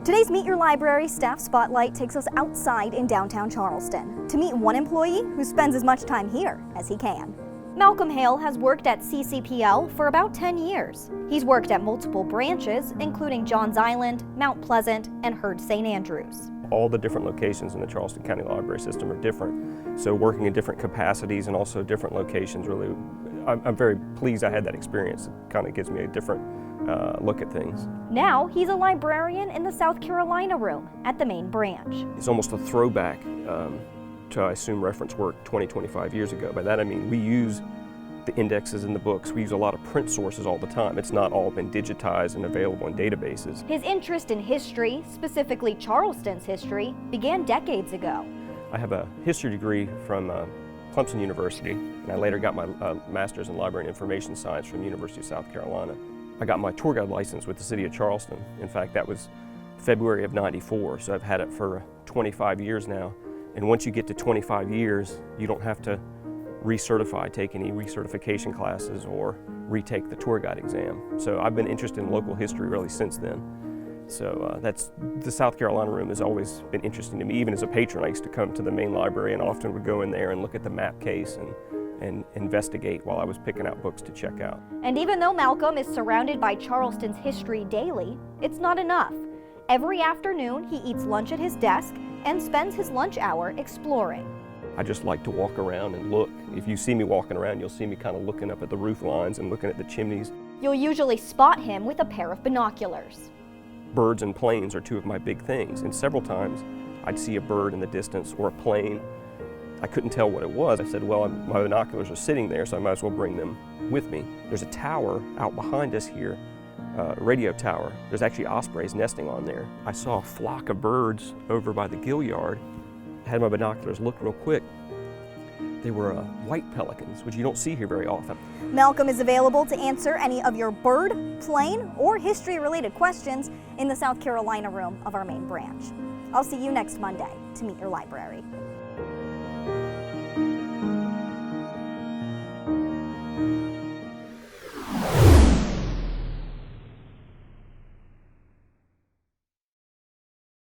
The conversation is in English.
Today's Meet Your Library Staff Spotlight takes us outside in downtown Charleston to meet one employee who spends as much time here as he can. Malcolm Hale has worked at CCPL for about 10 years. He's worked at multiple branches, including Johns Island, Mount Pleasant, and Heard St. Andrews. All the different locations in the Charleston County Library System are different. So working in different capacities and also different locations, really, I'm very pleased I had that experience. It kind of gives me a different look at things. Now he's a librarian in the South Carolina room at the main branch. It's almost a throwback to, I assume, reference work 20, 25 years ago. By that I mean we use the indexes in the books. We use a lot of print sources all the time. It's not all been digitized and available in databases. His interest in history, specifically Charleston's history, began decades ago. I have a history degree from Clemson University, and I later got my master's in library and information science from University of South Carolina. I got my tour guide license with the city of Charleston. In fact, that was February of '94, so I've had it for 25 years now. And once you get to 25 years, you don't have to recertify, take any recertification classes, or retake the tour guide exam. So I've been interested in local history really since then. So that's the South Carolina room has always been interesting to me. Even as a patron, I used to come to the main library and often would go in there and look at the map case and investigate while I was picking out books to check out. And even though Malcolm is surrounded by Charleston's history daily, it's not enough. Every afternoon, he eats lunch at his desk and spends his lunch hour exploring. I just like to walk around and look. If you see me walking around, you'll see me kind of looking up at the roof lines and looking at the chimneys. You'll usually spot him with a pair of binoculars. Birds and planes are two of my big things, and several times I'd see a bird in the distance or a plane. I couldn't tell what it was. I said, well, my binoculars are sitting there, so I might as well bring them with me. There's a tower out behind us here, a radio tower. There's actually ospreys nesting on there. I saw a flock of birds over by the gill yard. I had my binoculars, looked real quick. They were white pelicans, which you don't see here very often. Malcolm is available to answer any of your bird, plane, or history-related questions in the South Carolina room of our main branch. I'll see you next Monday to Meet Your Library.